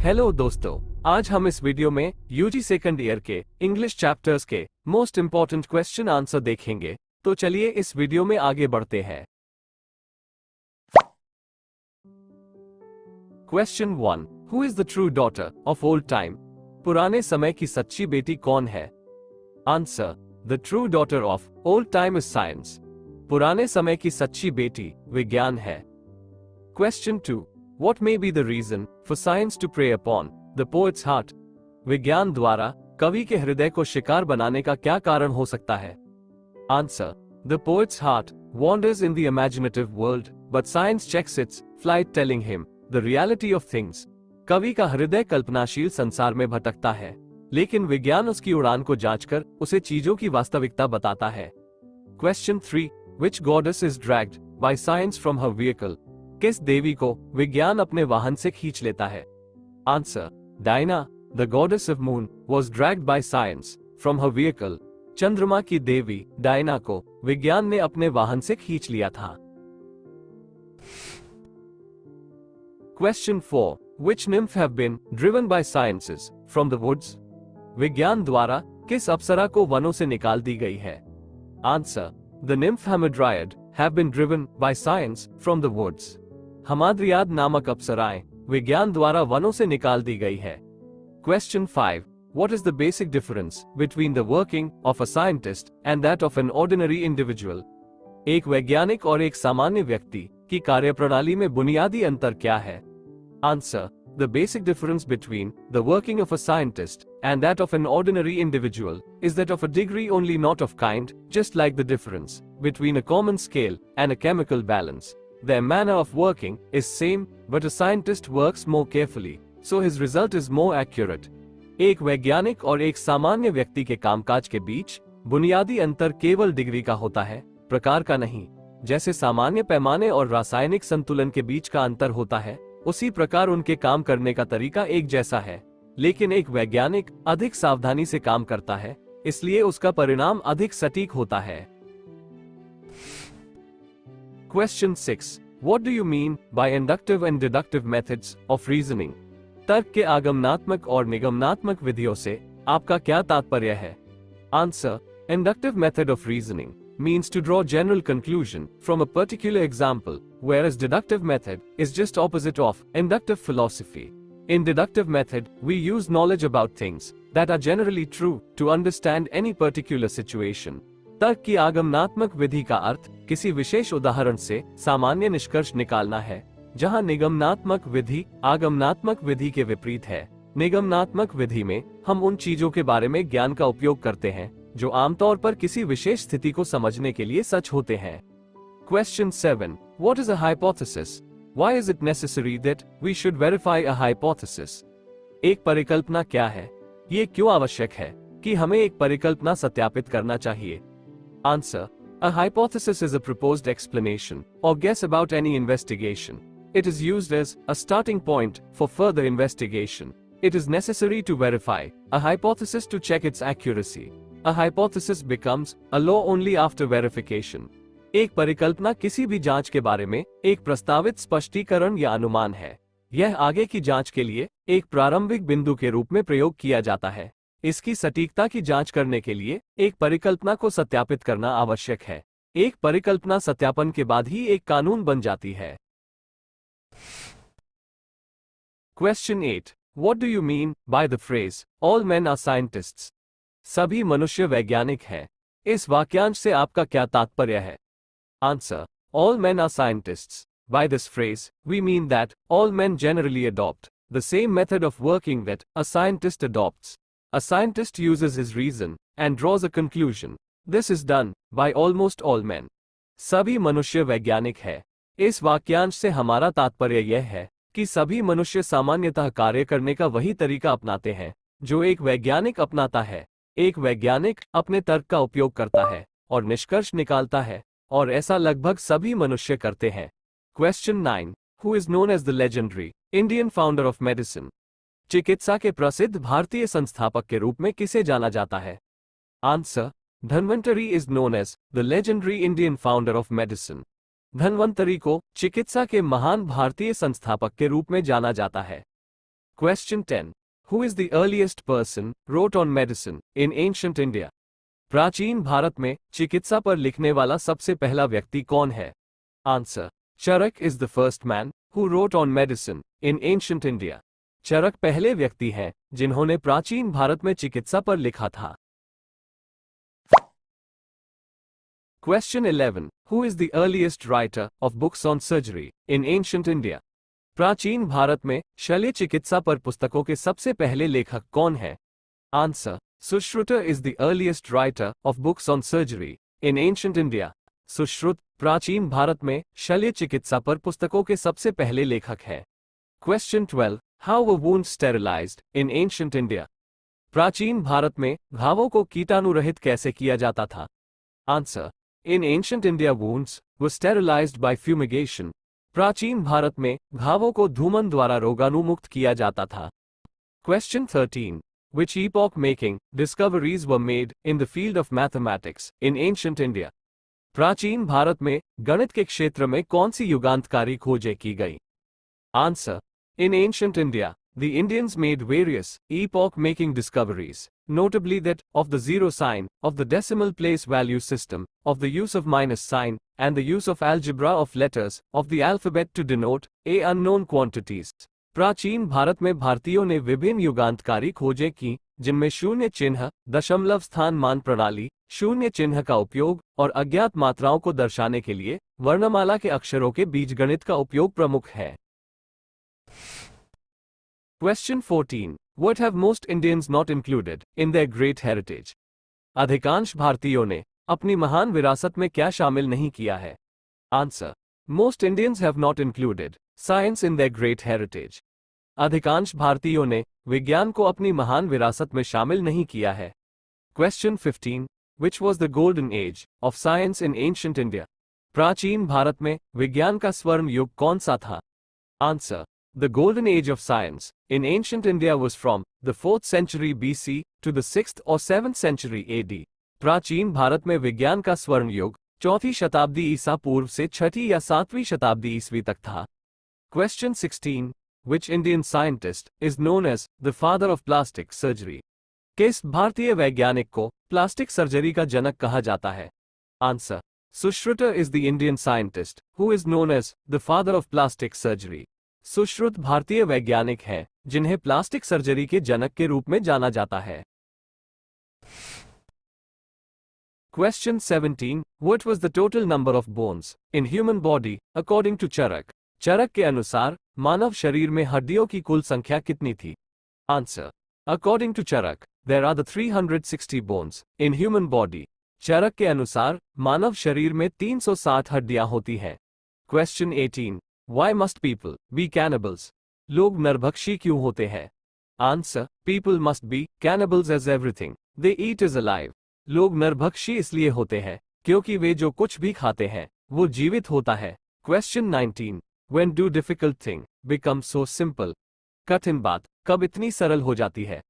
Hello दोस्तों, आज हम इस वीडियो में यूजी सेकंड ईयर के इंग्लिश चैप्टर्स के मोस्ट इंपॉर्टेंट क्वेश्चन आंसर देखेंगे। तो चलिए इस वीडियो में आगे बढ़ते हैं। Question 1, who is the true daughter of old time? पुराने समय की सच्ची बेटी कौन है? Answer, the true daughter of old time is science. पुराने समय की सच्ची बेटी विज्ञान है। Question 2, What may be the reason for science to prey upon the poet's heart? विज्ञान द्वारा कवि के हृदय को शिकार बनाने का क्या कारण हो सकता है? Answer, the poet's heart wanders in the imaginative world, but science checks its flight telling him the reality of things. कवि का हृदय कल्पनाशील संसार में भटकता है, लेकिन विज्ञान उसकी उड़ान को जांचकर उसे चीजों की वास्तविकता बताता है। Question 3, which goddess is dragged by science from her vehicle? किस देवी को विज्ञान अपने वाहन से खींच लेता है? Answer, Diana, the goddess of moon was dragged bye science from her vehicle. चंद्रमा की देवी डायना को विज्ञान ने अपने वाहन से खींच लिया था। Question 4, which nymph have been driven by sciences from the woods? विज्ञान द्वारा किस अप्सरा को वनों से निकाल दी गई है? Answer, the nymph hamadryad have been driven by science from the woods. Hamadryad नामक अप्सराएं विज्ञान द्वारा वनों से निकाल दी गई है। Question 5, what is the basic difference between the working of a scientist and that of an ordinary individual? एक वैज्ञानिक और एक सामान्य व्यक्ति की कार्यप्रणाली में बुनियादी अंतर क्या है? Answer, the basic difference between the working of a scientist and that of an ordinary individual is that of a degree only, not of kind, just like the difference between a common scale and a chemical balance. Their manner of working is same, but a scientist works more carefully, so his result is more accurate. एक वैज्ञानिक और एक सामान्य व्यक्ति के कामकाज के बीच बुनियादी अंतर केवल डिग्री का होता है, प्रकार का नहीं। जैसे सामान्य पैमाने और रासायनिक संतुलन के बीच का अंतर होता है, उसी प्रकार उनके काम करने का तरीका एक जैसा है, लेकिन एक वैज्ञानिक अधिक सावधानी से काम करता है, इसलिए उसका परिणाम अधिक सटीक होता है। Question 6, what do you mean by inductive and deductive methods of reasoning? तर्क के आगमनात्मक और निगमनात्मक विधियों से आपका क्या तात्पर्य है? Answer, inductive method of reasoning means to draw general conclusion from a particular example, whereas deductive method is just opposite of inductive philosophy. In deductive method, we use knowledge about things that are generally true to understand any particular situation. तर्क की आगमनात्मक विधि का अर्थ किसी विशेष उदाहरण से सामान्य निष्कर्ष निकालना है, जहां निगमनात्मक विधि आगमनात्मक विधि के विपरीत है। निगमनात्मक विधि में हम उन चीजों के बारे में ज्ञान का उपयोग करते हैं जो आमतौर पर किसी विशेष स्थिति को समझने के लिए सच होते हैं। Question 7, what is a hypothesis? Why is it necessary that we should verify a hypothesis? एक परिकल्पना क्या है? ये क्यों आवश्यक है कि हमें एक परिकल्पना सत्यापित करना चाहिए? Answer, a hypothesis is a proposed explanation or guess about any investigation. It is used as a starting point for further investigation. It is necessary to verify a hypothesis to check its accuracy. A hypothesis becomes a law only after verification. एक परिकल्पना किसी भी जांच के बारे में एक प्रस्तावित स्पष्टीकरण या अनुमान है। यह आगे की जांच के लिए एक प्रारंभिक बिंदु के रूप में प्रयोग किया जाता है। इसकी सटीकता की जांच करने के लिए एक परिकल्पना को सत्यापित करना आवश्यक है। एक परिकल्पना सत्यापन के बाद ही एक कानून बन जाती है। Question 8, what do you mean by the phrase all men are scientists? सभी मनुष्य वैज्ञानिक हैं। इस वाक्यांश से आपका क्या तात्पर्य है? Answer, all men are scientists. By this phrase we mean that all men generally adopt the same method of working that a scientist adopts. A scientist uses his reason and draws a conclusion. This is done by almost all men. सभी मनुष्य वैज्ञानिक है। इस वाक्यांश से हमारा तात्पर्य यह है कि सभी मनुष्य सामान्यतः कार्य करने का वही तरीका अपनाते हैं जो एक वैज्ञानिक अपनाता है। एक वैज्ञानिक अपने तर्क का उपयोग करता है और निष्कर्ष निकालता है, और ऐसा लगभग सभी मनुष्य करते हैं। Question 9, who is known as the legendary Indian founder of medicine? चिकित्सा के प्रसिद्ध भारतीय संस्थापक के रूप में किसे जाना जाता है? Answer, Dhanvantari is known as the legendary Indian founder of medicine. Dhanvantari को चिकित्सा के महान भारतीय संस्थापक के रूप में जाना जाता है. Question 10. Who is the earliest person wrote on medicine in ancient India? प्राचीन भारत में चिकित्सा पर लिखने वाला सबसे पहला व्यक्ति कौन है? Answer. Charak is the first man who wrote on medicine in ancient India. चरक पहले व्यक्ति हैं जिन्होंने प्राचीन भारत में चिकित्सा पर लिखा था. Question 11. Who is the earliest writer of books on surgery in ancient India? प्राचीन भारत में शल्य चिकित्सा पर पुस्तकों के सबसे पहले लेखक कौन है? Answer. Sushruta is the earliest writer of books on surgery in ancient India. Sushruta प्राचीन भारत में शल्य चिकित्सा पर पुस्तकों के सबसे पहले लेखक है. Question 12. How were wounds sterilized in ancient India? प्राचीन भारत में घावों को कीटाणुरहित कैसे किया जाता था? Answer. In ancient India wounds were sterilized by fumigation. प्राचीन भारत में घावों को धूमन द्वारा रोगाणुमुक्त किया जाता था. Question 13. Which epoch-making discoveries were made in the field of mathematics in ancient India? प्राचीन भारत में गणित के क्षेत्र में कौन सी युगांतकारी खोजें की गई? Answer. In ancient India, the Indians made various epoch-making discoveries, notably that of the zero sign, of the decimal place value system, of the use of minus sign, and the use of algebra of letters, of the alphabet to denote a unknown quantities. प्राचीन भारत में भारतीयों ने विभिन्न युगांतकारी खोजें की, जिनमें शून्य चिन्ह, दशमलव स्थान मान प्रणाली, शून्य चिन्ह का उपयोग और अज्ञात मात्राओं को दर्शाने के लिए वर्णमाला के अक्षरों के बीजगणित का उपयोग प्रमुख है. Question 14. What have most Indians not included in their great heritage? अधिकांश भारतीयों ने अपनी महान विरासत में क्या शामिल नहीं किया है? Answer. Most Indians have not included science in their great heritage. अधिकांश भारतीयों ने विज्ञान को अपनी महान विरासत में शामिल नहीं किया है. Question 15. Which was the golden age of science in ancient India? प्राचीन भारत में विज्ञान का स्वर्ण युग कौन सा था? Answer. The golden age of science in ancient India was from the 4th century BC to the 6th or 7th century AD. प्राचीन भारत में विज्ञान का स्वर्ण युग 4वीं शताब्दी ईसा पूर्व से 6ठी या 7वीं शताब्दी ईस्वी तक था. Question 16. Which Indian scientist is known as the father of plastic surgery? किस भारतीय वैज्ञानिक को प्लास्टिक सर्जरी का जनक कहा जाता है? Answer. Sushruta is the Indian scientist who is known as the father of plastic surgery. Sushruta भारतीय वैज्ञानिक हैं जिन्हें प्लास्टिक सर्जरी के जनक के रूप में जाना जाता है. Question 17. What was the total number of bones in human body according to Charak? चरक के अनुसार मानव शरीर में हड्डियों की कुल संख्या कितनी थी? Answer. According to Charak, there are the 360 bones in human body. चरक के अनुसार मानव शरीर में 360 हड्डियां होती हैं. Question 18. Why must people be cannibals? लोग नरभक्षी क्यों होते हैं? Answer. People must be cannibals as everything they eat is alive. लोग नरभक्षी इसलिए होते हैं क्योंकि वे जो कुछ भी खाते हैं वो जीवित होता है. Question 19. When do difficult thing become so simple? कठिन बात कब इतनी सरल हो जाती है?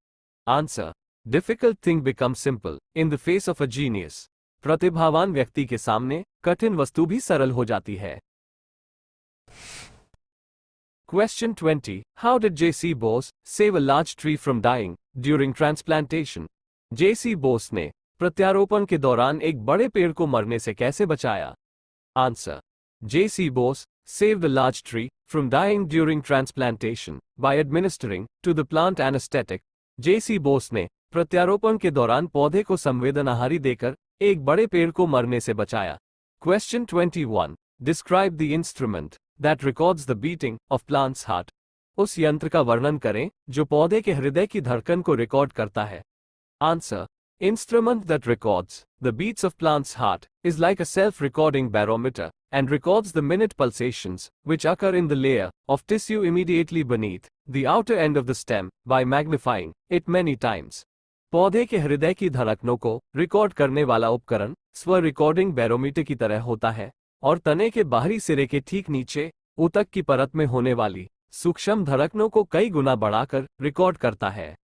Answer. Difficult thing becomes simple in the face of a genius. प्रतिभावान व्यक्ति के सामने कठिन वस्तु भी सरल हो जाती है. Question 20. How did J.C. Bose save a large tree from dying during transplantation? J.C. Bose ने प्रत्यारोपण के दौरान एक बड़े पेड़ को मरने से कैसे बचाया? Answer. J.C. Bose saved a large tree from dying during transplantation by administering to the plant anesthetic. J.C. Bose ने प्रत्यारोपण के दौरान पौधे को संवेदनाहारी देकर एक बड़े पेड़ को मरने से बचाया. Question 21. Describe the instrument that records the beating of plant's heart. उस यंत्र का वर्णन करें जो पौधे के हृदय की धड़कन को रिकॉर्ड करता है. Answer. Instrument that records the beats of plant's heart is like a self-recording barometer and records the minute pulsations which occur in the layer of tissue immediately beneath the outer end of the stem by magnifying it many times. पौधे के हृदय की धड़कनों को record करने वाला उपकरण स्व रिकॉर्डिंग बैरोमीटर की तरह होता है और तने के बाहरी सिरे के ठीक नीचे ऊतक की परत में होने वाली सूक्ष्म धड़कनों को कई गुना बढ़ाकर रिकॉर्ड करता है.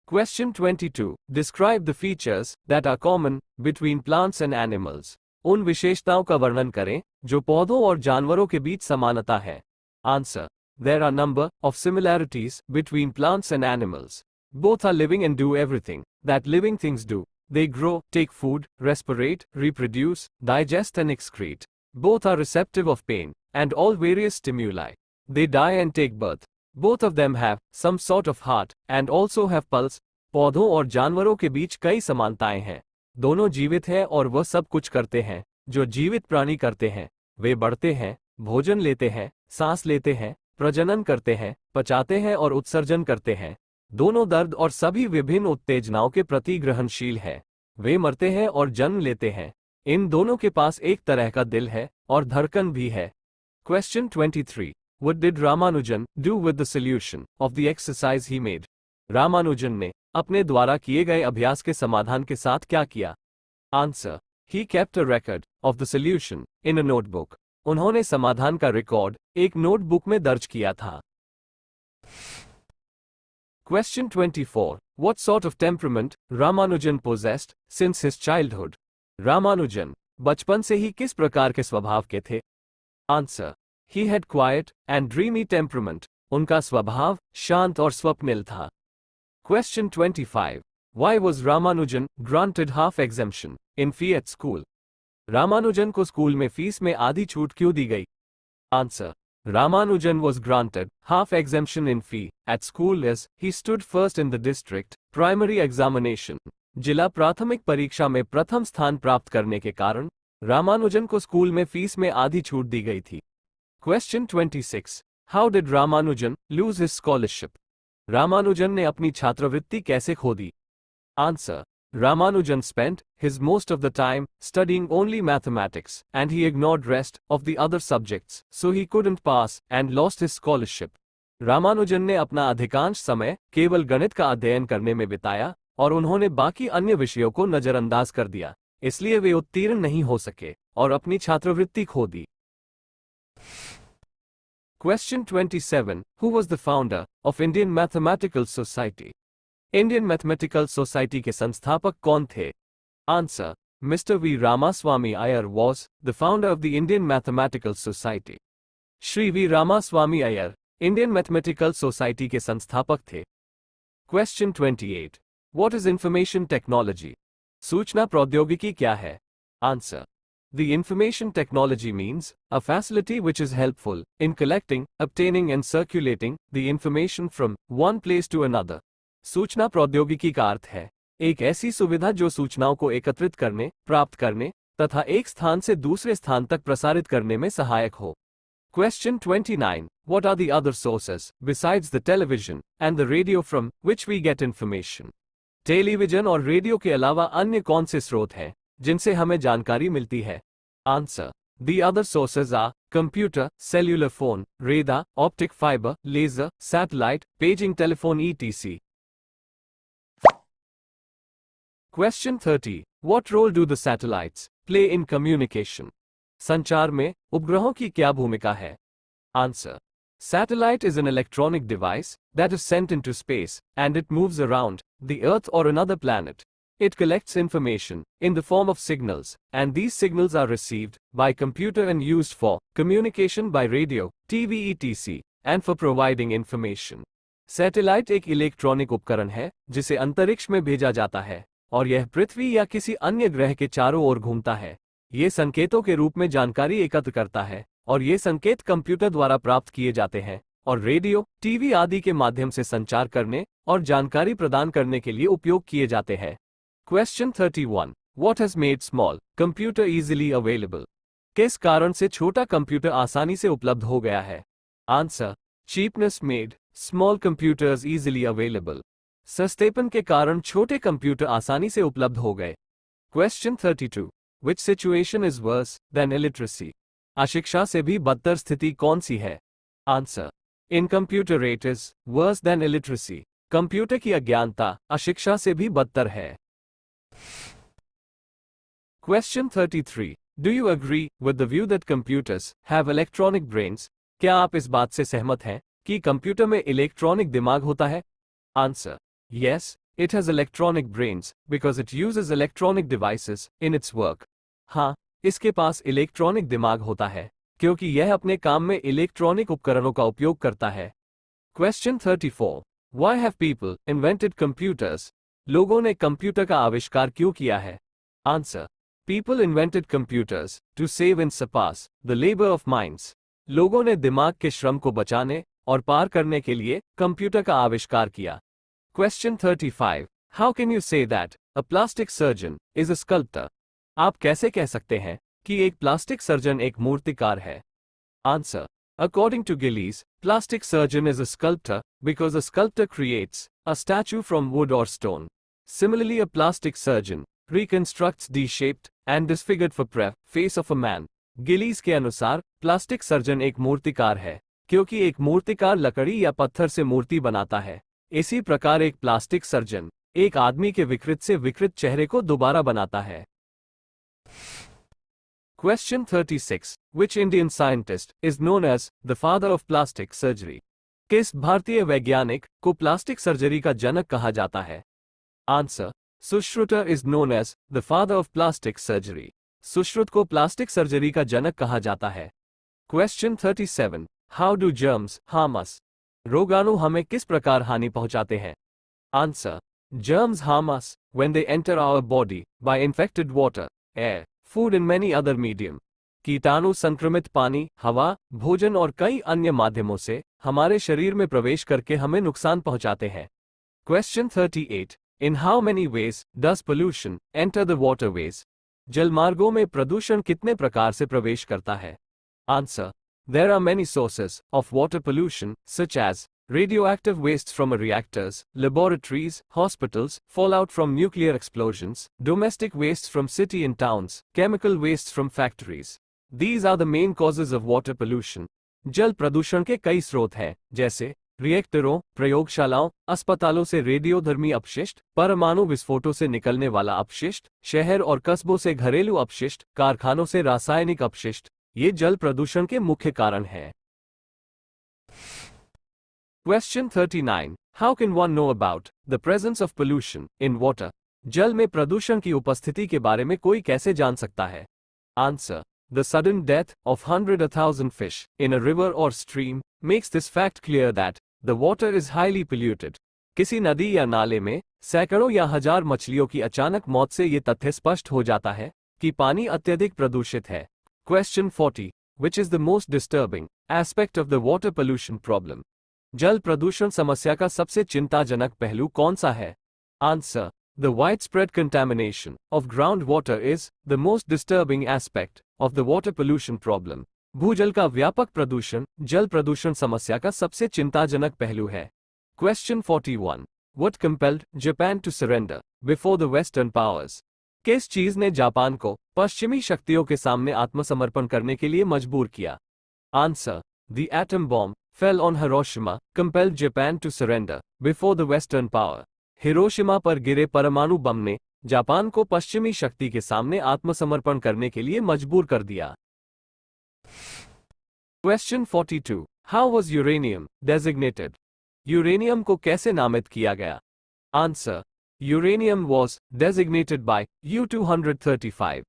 Question 22. Describe the features that are common between plants and animals. उन विशेषताओं का वर्णन करें जो पौधों और जानवरों के बीच समानता है. Answer. there are number of similarities between plants and animals. Both are living and do everything that living things do. They grow, take food, respirate, reproduce, digest and excrete. Both are receptive of pain and all various stimuli. They die and take birth. Both of them have some sort of heart and also have pulse. पौधों और जानवरों के बीच कई समानताएं हैं। दोनों जीवित हैं और वह सब कुछ करते हैं जो जीवित प्राणी करते हैं। वे बढ़ते हैं, भोजन लेते हैं, सांस लेते हैं, प्रजनन करते हैं, पचाते हैं और उत्सर्जन करते हैं। दोनों दर्द और सभी विभिन्न उत्तेजनाओं के प्रति ग्रहणशील हैं। वे मरते हैं और जन्म लेते हैं। इन दोनों के पास एक तरह का दिल है और धड़कन भी है। Question 23. What did Ramanujan do with the solution of the exercise he made? Ramanujan ने अपने द्वारा किए गए अभ्यास के समाधान के साथ क्या किया? Answer. He kept a record of the solution in a notebook. उन्होंने समाधान का रिकॉर्ड एक नोटबुक में दर्ज किया था। Question 24. What sort of temperament Ramanujan possessed since his childhood? Ramanujan बचपन से ही किस प्रकार के स्वभाव के थे? Answer. He had quiet and dreamy temperament. उनका स्वभाव शांत और स्वप्निल था। Question 25. Why was Ramanujan granted half exemption in fee at school? Ramanujan को स्कूल में फीस में आधी छूट क्यों दी गई? Answer. Ramanujan was granted half exemption in fee at school as he stood first in the district primary examination. जिला प्राथमिक परीक्षा में प्रथम स्थान प्राप्त करने के कारण रामानुजन को स्कूल में फीस में आधी छूट दी गई थी। Question 26. How did Ramanujan lose his scholarship? Ramanujan ने अपनी छात्रवृत्ति कैसे खो दी? Answer. Ramanujan spent his most of the time studying only mathematics and he ignored rest of the other subjects, so he couldn't pass and lost his scholarship. Ramanujan ने अपना अधिकांश समय केवल गणित का अध्ययन करने में बिताया और उन्होंने बाकी अन्य विषयों को नजरअंदाज कर दिया, इसलिए वे उत्तीर्ण नहीं हो सके और अपनी छात्रवृत्ति खो दी। Question 27. Who was the founder of Indian Mathematical Society? Indian Mathematical Society के संस्थापक कौन थे? Answer. Mr. V. Ramaswamy Iyer was the founder of the Indian Mathematical Society. Shri V Ramaswamy Iyer Indian mathematical society के संस्थापक थे। Question 28. What is information technology? सूचना प्रौद्योगिकी क्या है? Answer. The information technology means a facility which is helpful in collecting, obtaining and circulating the information from one place to another. सूचना प्रौद्योगिकी का अर्थ है एक ऐसी सुविधा जो सूचनाओं को एकत्रित करने, प्राप्त करने तथा एक स्थान से दूसरे स्थान तक प्रसारित करने में सहायक हो। Question 29. What are the other sources besides the television and the radio from which we get information? Television और रेडियो के अलावा अन्य कौन से स्रोत हैं जिनसे हमें जानकारी मिलती है? Answer. The other sources are computer, cellular phone, radar, optic fiber, laser, satellite, paging telephone etc. Question 30. What role do the satellites play in communication? संचार में उपग्रहों की क्या भूमिका है? Answer. Satellite is an electronic device that is sent into space and it moves around the Earth or another planet. It collects information in the form of signals and these signals are received by computer and used for communication by radio, TV etc. and for providing information. Satellite एक electronic उपकरण है जिसे अंतरिक्ष में भेजा जाता है और यह पृथ्वी या किसी अन्य ग्रह के चारों ओर घूमता है। ये संकेतों के रूप में जानकारी एकत्र करता है और ये संकेत कंप्यूटर द्वारा प्राप्त किए जाते हैं और रेडियो, टीवी आदि के माध्यम से संचार करने और जानकारी प्रदान करने के लिए उपयोग किए जाते हैं। Question 31. What has made small computer easily available? किस कारण से छोटा कंप्यूटर आसानी से उपलब्ध हो गया है? Answer. Cheapness made small computers easily available. सस्तेपन के कारण छोटे कंप्यूटर आसानी से उपलब्ध हो गए। Question 32. Which situation is worse than illiteracy? अशिक्षा से भी बदतर स्थिति कौन सी है? Answer. Incomputerate is worse than illiteracy. Computer की अज्ञानता अशिक्षा से भी बदतर है। Question 33. Do you agree with the view that computers have electronic brains? क्या आप इस बात से सहमत हैं कि कंप्यूटर में इलेक्ट्रॉनिक दिमाग होता है? Answer. Yes, it has electronic brains because it uses electronic devices in its work. हाँ, इसके पास इलेक्ट्रॉनिक दिमाग होता है क्योंकि यह अपने काम में इलेक्ट्रॉनिक उपकरणों का उपयोग करता है। Question 34। Why have people invented computers? लोगों ने कंप्यूटर का आविष्कार क्यों किया है? Answer. People invented computers to save and surpass the labor of minds. लोगों ने दिमाग के श्रम को बचाने और पार करने के लिए कंप्यूटर का आविष्कार किया। Question 35। How can you say that a plastic surgeon is a sculptor? आप कैसे कह सकते हैं कि एक प्लास्टिक सर्जन एक मूर्तिकार है? Answer. According to Gillies, plastic surgeon is a sculptor because a sculptor creates a statue from wood or stone. Similarly, a plastic surgeon reconstructs the-shaped and disfigured face of a man. Gillies के अनुसार plastic surgeon एक मूर्तिकार है क्योंकि एक मूर्तिकार लकड़ी या पत्थर से मूर्ति बनाता है। इसी प्रकार एक प्लास्टिक सर्जन एक आदमी के विकृत से विकृत चेहरे को दोबारा बनाता है। Question 36. Which Indian scientist is known as the father of plastic surgery? किस भारतीय वैज्ञानिक को प्लास्टिक सर्जरी का जनक कहा जाता है? Answer. Sushruta is known as the father of plastic surgery. Sushruta को प्लास्टिक सर्जरी का जनक कहा जाता है। Question 37. How do germs harm us? रोगाणु हमें किस प्रकार हानि पहुंचाते हैं? Answer. Germs harm us when they enter our body by infected water, air, food and many other medium. कीटाणु संक्रमित पानी, हवा, भोजन और कई अन्य माध्यमों से हमारे शरीर में प्रवेश करके हमें नुकसान पहुंचाते हैं। Question 38. In how many ways does pollution enter the waterways? जलमार्गों में प्रदूषण कितने प्रकार से प्रवेश करता है? Answer. There are many sources of water pollution, such as radioactive wastes from reactors, laboratories, hospitals, fallout from nuclear explosions, domestic wastes from city and towns, chemical wastes from factories. These are the main causes of water pollution. जल प्रदूषण के कई स्रोत हैं, जैसे रिएक्टरों, प्रयोगशालाओं, अस्पतालों से रेडियोधर्मी अपशिष्ट, परमाणु विस्फोटों से निकलने वाला अपशिष्ट, शहर और कस्बों से घरेलू अपशिष्ट, कारखानों से रासायनिक अपशिष्ट, ये जल प्रदूषण के मुख्य कारण हैं। Question 39. How can one know about the presence of pollution in water? जल में प्रदूषण की उपस्थिति के बारे में कोई कैसे जान सकता है? Answer. The sudden death of 100,000 fish in a river or stream makes this fact clear that the water is highly polluted. किसी नदी या नाले में सैकड़ों या हजार मछलियों की अचानक मौत से ये तथ्य स्पष्ट हो जाता है कि पानी अत्यधिक प्रदूषित है। Question 40. Which is the most disturbing aspect of the water pollution problem? जल प्रदूषण समस्या का सबसे चिंताजनक पहलू कौन सा है? Answer. The widespread contamination of groundwater is the most disturbing aspect of the water pollution problem. भूजल का व्यापक प्रदूषण जल प्रदूषण समस्या का सबसे चिंताजनक पहलू है। Question 41. What compelled Japan to surrender before the Western powers? किस चीज ने जापान को पश्चिमी शक्तियों के सामने आत्मसमर्पण करने के लिए मजबूर किया? Answer. The atom bomb fell on Hiroshima, compelled Japan to surrender before the Western power. Hiroshima पर गिरे परमाणु बम ने जापान को पश्चिमी शक्ति के सामने आत्मसमर्पण करने के लिए मजबूर कर दिया। Question 42. How was uranium designated? Uranium को कैसे नामित किया गया? Answer. Uranium was designated by U-235.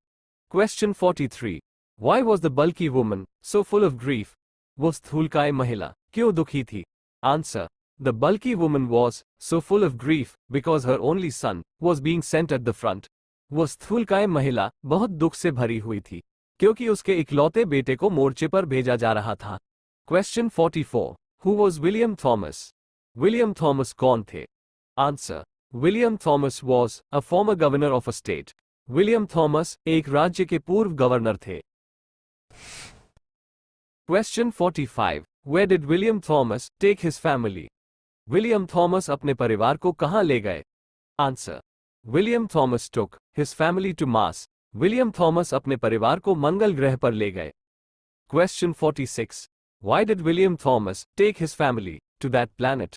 Question 43. Why was the bulky woman so full of grief? वो स्थूलकाय महिला क्यों दुखी थी? Answer. The bulky woman was so full of grief because her only son was being sent at the front. वो स्थूलकाय महिला बहुत दुख से भरी हुई थी क्योंकि उसके इकलौते बेटे को मोर्चे पर भेजा जा रहा था। Question 44. Who was William Thomas? William Thomas कौन थे? Answer. William Thomas was a former governor of a state. William Thomas एक राज्य के पूर्व गवर्नर थे। Question 45. Where did William Thomas take his family? William Thomas अपने परिवार को कहाँ ले गए? Answer. William Thomas took his family to Mars. William Thomas अपने परिवार को मंगल ग्रह पर ले गए। Question 46. Why did William Thomas take his family to that planet?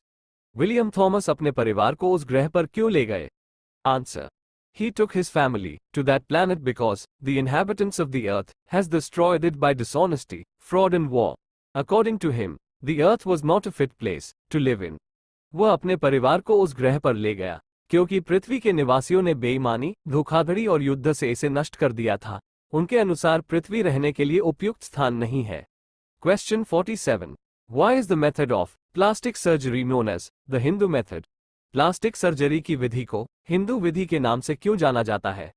William Thomas अपने परिवार को उस ग्रह पर क्यों ले गए? Answer. He took his family to that planet because the inhabitants of the earth has destroyed it by dishonesty, fraud and war. According to him, the earth was not a fit place to live in. वह अपने परिवार को उस ग्रह पर ले गया क्योंकि पृथ्वी के निवासियों ने बेईमानी, धोखाधड़ी और युद्ध से इसे नष्ट कर दिया था। उनके अनुसार पृथ्वी रहने के लिए उपयुक्त स्थान नहीं है। Question 47. Why is the method of plastic surgery known as the Hindu method? Plastic surgery की विधि को हिंदू विधि के नाम से क्यों जाना जाता है?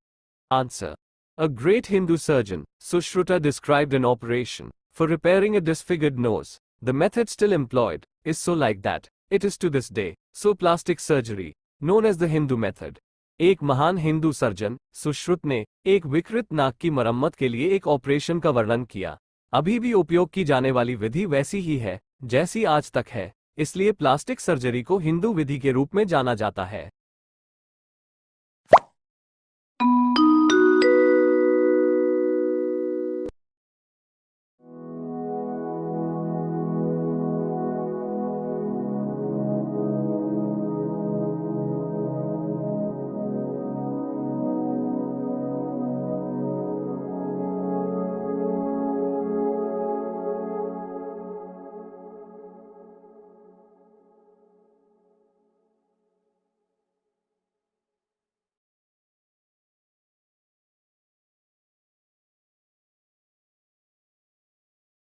Answer. A great Hindu surgeon, Sushruta, described an operation for repairing a disfigured nose. The method still employed is so like that it is to this day. So plastic surgery, known as the Hindu method. एक महान Hindu surgeon Sushruta ने एक विकृत नाक की मरम्मत के लिए एक ऑपरेशन का वर्णन किया। अभी भी उपयोग की जाने वाली विधि वैसी ही है जैसी आज तक है, इसलिए प्लास्टिक सर्जरी को हिंदू विधि के रूप में जाना जाता है।